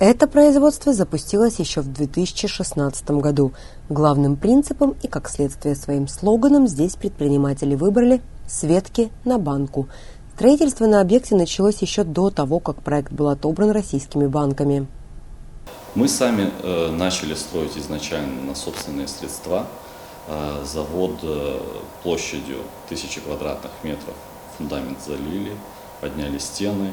Это производство запустилось еще в 2016 году. Главным принципом и, как следствие, своим слоганом здесь предприниматели выбрали «с ветки на банку». Строительство на объекте началось еще до того, как проект был отобран российскими банками. Мы сами начали строить изначально на собственные средства. Завод площадью 1000 квадратных метров, фундамент залили, подняли стены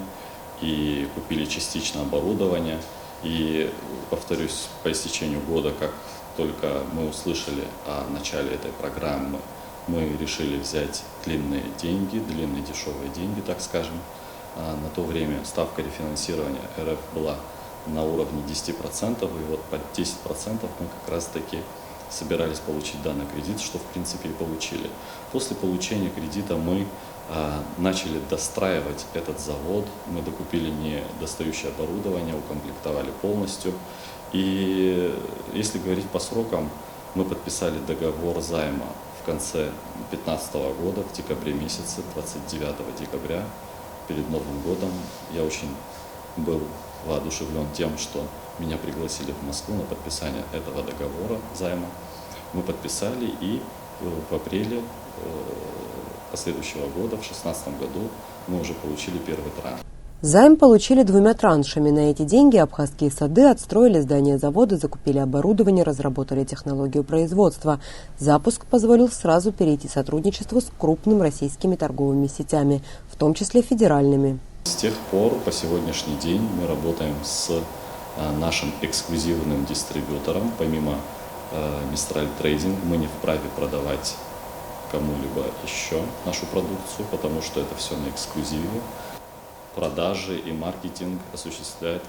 и купили частично оборудование. И, повторюсь, по истечению года, как только мы услышали о начале этой программы, мы решили взять длинные дешевые деньги, так скажем. На то время ставка рефинансирования РФ была на уровне 10%, и вот под 10% мы как раз-таки собирались получить данный кредит, что в принципе и получили. После получения кредита мы начали достраивать этот завод, мы докупили недостающее оборудование, укомплектовали полностью. И если говорить по срокам, мы подписали договор займа в конце 2015 года, в декабре месяце, 29 декабря, перед Новым годом. Я очень был воодушевлен тем, что меня пригласили в Москву на подписание этого договора займа. Мы подписали, и в апреле последующего года, в 2016 году, мы уже получили первый транш. Займ получили 2 траншами. На эти деньги абхазские сады отстроили здание завода, закупили оборудование, разработали технологию производства. Запуск позволил сразу перейти к сотрудничеству с крупными российскими торговыми сетями, в том числе федеральными. С тех пор, по сегодняшний день, мы работаем с нашим эксклюзивным дистрибьютором. Помимо Mistral Trading мы не вправе продавать кому-либо еще нашу продукцию, потому что это все на эксклюзиве. Продажи и маркетинг осуществляет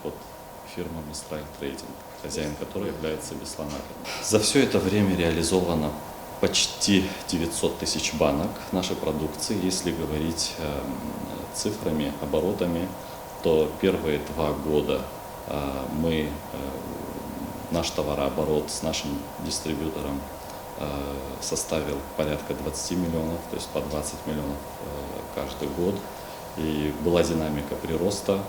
фирма Mistral Trading, хозяин которой является Беслан Ахмедов. За все это время реализовано почти 900 тысяч банок нашей продукции. Если говорить цифрами, оборотами, то первые 2 года наш товарооборот с нашим дистрибьютором составил порядка 20 миллионов, то есть по 20 миллионов каждый год. И была динамика прироста,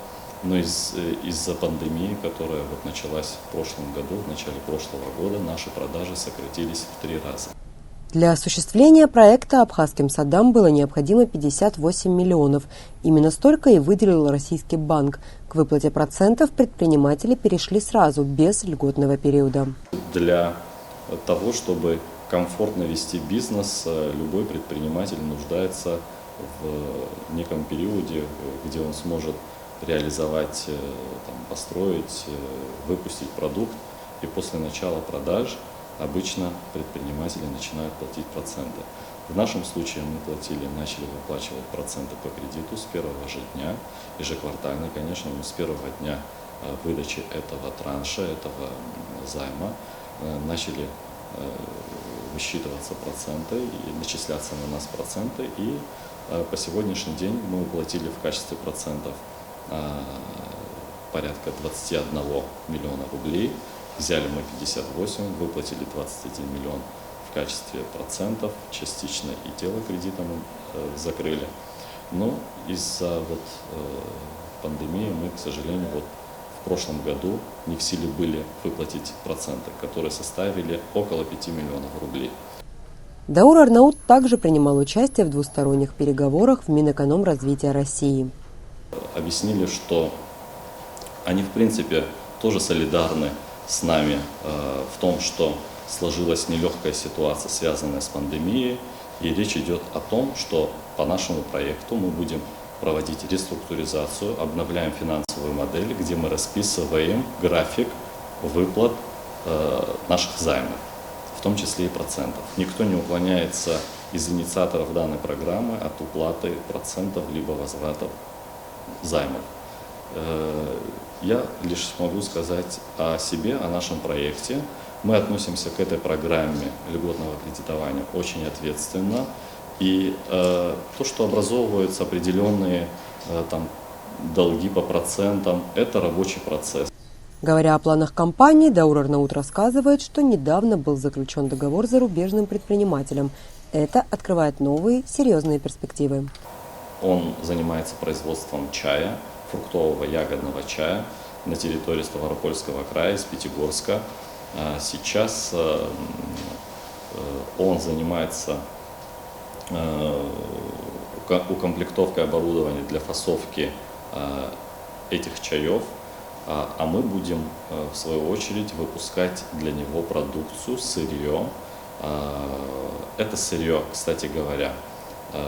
но из-за пандемии, которая началась в прошлом году, в начале прошлого года, наши продажи сократились в 3 раза. Для осуществления проекта абхазским садам было необходимо 58 миллионов. Именно столько и выделил российский банк. К выплате процентов предприниматели перешли сразу, без льготного периода. Для того, чтобы комфортно вести бизнес, любой предприниматель нуждается в неком периоде, где он сможет реализовать, построить, выпустить продукт, и после начала продаж обычно предприниматели начинают платить проценты. В нашем случае мы начали выплачивать проценты по кредиту с первого же дня, ежеквартально, конечно, но с первого дня выдачи этого транша, этого займа начали высчитываться проценты и начисляться на нас проценты, и по сегодняшний день мы уплатили в качестве процентов порядка 21 миллиона рублей. Взяли мы 58, выплатили 21 миллион в качестве процентов, частично и тело кредита мы закрыли. Но из-за пандемии мы, к сожалению, в прошлом году не в силе были выплатить проценты, которые составили около 5 миллионов рублей. Даур Арнаут также принимал участие в двусторонних переговорах в Минэкономразвития России. Объяснили, что они, в принципе, тоже солидарны с нами в том, что сложилась нелегкая ситуация, связанная с пандемией, и речь идет о том, что по нашему проекту мы будем проводить реструктуризацию, обновляем финансовую модель, где мы расписываем график выплат наших займов, в том числе и процентов. Никто не уклоняется из инициаторов данной программы от уплаты процентов либо возвратов займов. Я лишь могу сказать о себе, о нашем проекте. Мы относимся к этой программе льготного кредитования очень ответственно. И то, что образовываются определенные долги по процентам, это рабочий процесс. Говоря о планах компании, Даур Арнаут рассказывает, что недавно был заключен договор с зарубежным предпринимателем. Это открывает новые серьезные перспективы. Он занимается производством чая, фруктового ягодного чая. на территории Ставропольского края, из Пятигорска. Сейчас он занимается укомплектовкой оборудования для фасовки этих чаев, а мы будем, в свою очередь, выпускать для него продукцию, сырье. Это сырье, кстати говоря,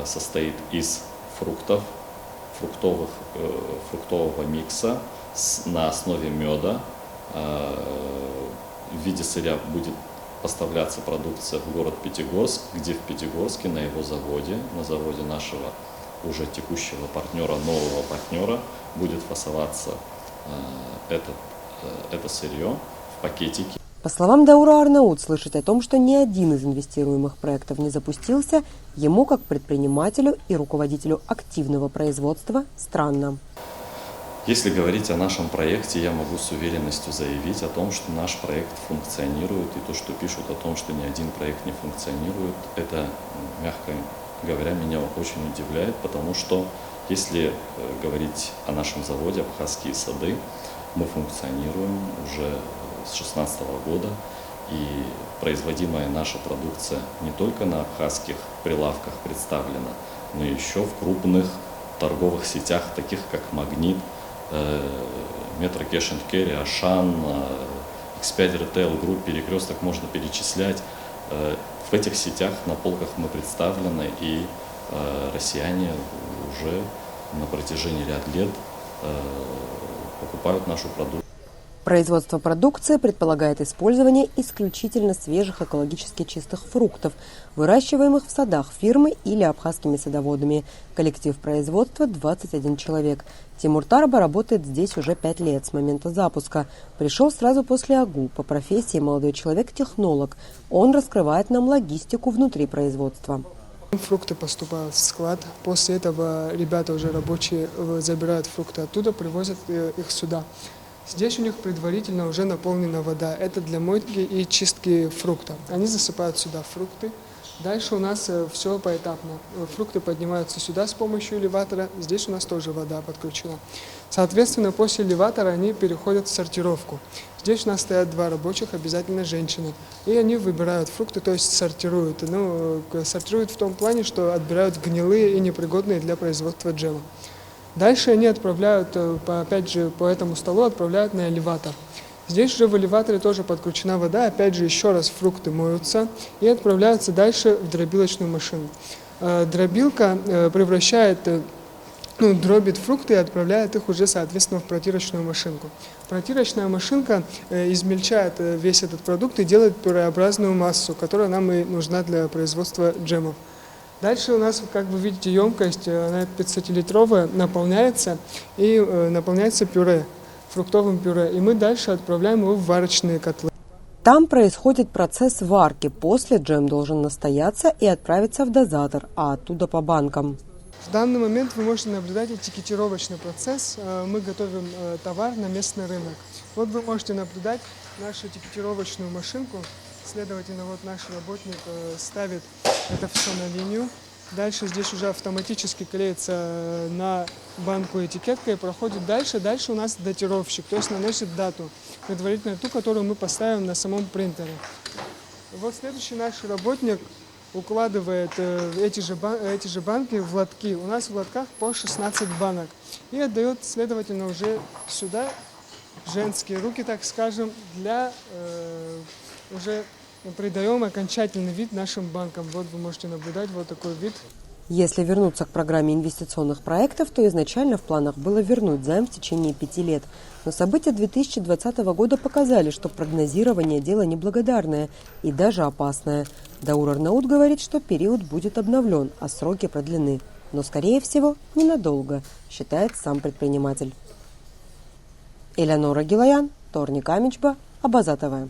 состоит из фруктов, фруктового микса на основе меда. В виде сырья будет поставляться продукция в город Пятигорск, где в Пятигорске на его заводе, на заводе нашего уже текущего партнера, нового партнера, будет фасоваться это сырье в пакетики. По словам Даура Арнаут, слышать о том, что ни один из инвестируемых проектов не запустился, ему, как предпринимателю и руководителю активного производства, странно. Если говорить о нашем проекте, я могу с уверенностью заявить о том, что наш проект функционирует, и то, что пишут о том, что ни один проект не функционирует, это, мягко говоря, меня очень удивляет, потому что если говорить о нашем заводе «Абхазские сады», мы функционируем уже с 2016 года, и производимая наша продукция не только на абхазских прилавках представлена, но еще в крупных торговых сетях, таких как «Магнит», Metro Cash & Carry, Ашан, X5 Retail Group, Перекресток, можно перечислять. В этих сетях на полках мы представлены, и россияне уже на протяжении ряда лет покупают нашу продукцию. Производство продукции предполагает использование исключительно свежих экологически чистых фруктов, выращиваемых в садах фирмы или абхазскими садоводами. Коллектив производства 21 человек. Тимур Тараба работает здесь уже 5 лет с момента запуска. Пришел сразу после АГУ. По профессии молодой человек – технолог. Он раскрывает нам логистику внутри производства. Фрукты поступают в склад. После этого ребята уже рабочие забирают фрукты оттуда, привозят их сюда. Здесь у них предварительно уже наполнена вода. Это для мойки и чистки фруктов. Они засыпают сюда фрукты. Дальше у нас все поэтапно. Фрукты поднимаются сюда с помощью элеватора. Здесь у нас тоже вода подключена. Соответственно, после элеватора они переходят в сортировку. Здесь у нас стоят 2 рабочих, обязательно женщины. И они выбирают фрукты, то есть сортируют. Сортируют в том плане, что отбирают гнилые и непригодные для производства джема. Дальше они отправляют, опять же, по этому столу отправляют на элеватор. Здесь же в элеваторе тоже подключена вода, опять же, еще раз фрукты моются и отправляются дальше в дробилочную машину. Дробилка превращает, дробит фрукты и отправляет их уже, соответственно, в протирочную машинку. Протирочная машинка измельчает весь этот продукт и делает пюреобразную массу, которая нам и нужна для производства джемов. Дальше у нас, как вы видите, емкость, она 500-литровая, наполняется и наполняется пюре, фруктовым пюре. И мы дальше отправляем его в варочные котлы. Там происходит процесс варки. После джем должен настояться и отправиться в дозатор, а оттуда по банкам. В данный момент вы можете наблюдать этикетировочный процесс. Мы готовим товар на местный рынок. Вот вы можете наблюдать нашу этикетировочную машинку. Следовательно, вот наш работник ставит это все на линию. Дальше здесь уже автоматически клеится на банку этикетка и проходит дальше. Дальше у нас датировщик, то есть наносит дату, предварительно ту, которую мы поставим на самом принтере. Вот следующий наш работник укладывает эти же банки в лотки. У нас в лотках по 16 банок. И отдает, следовательно, уже сюда женские руки, так скажем, для уже придаем окончательный вид нашим банкам. Вот вы можете наблюдать вот такой вид. Если вернуться к программе инвестиционных проектов, то изначально в планах было вернуть займ в течение 5 лет. Но события 2020 года показали, что прогнозирование – дело неблагодарное и даже опасное. Даур Арнаут говорит, что период будет обновлен, а сроки продлены. Но, скорее всего, ненадолго, считает сам предприниматель. Элеонора Гилаян, Торник Амичба, Абаза ТВ.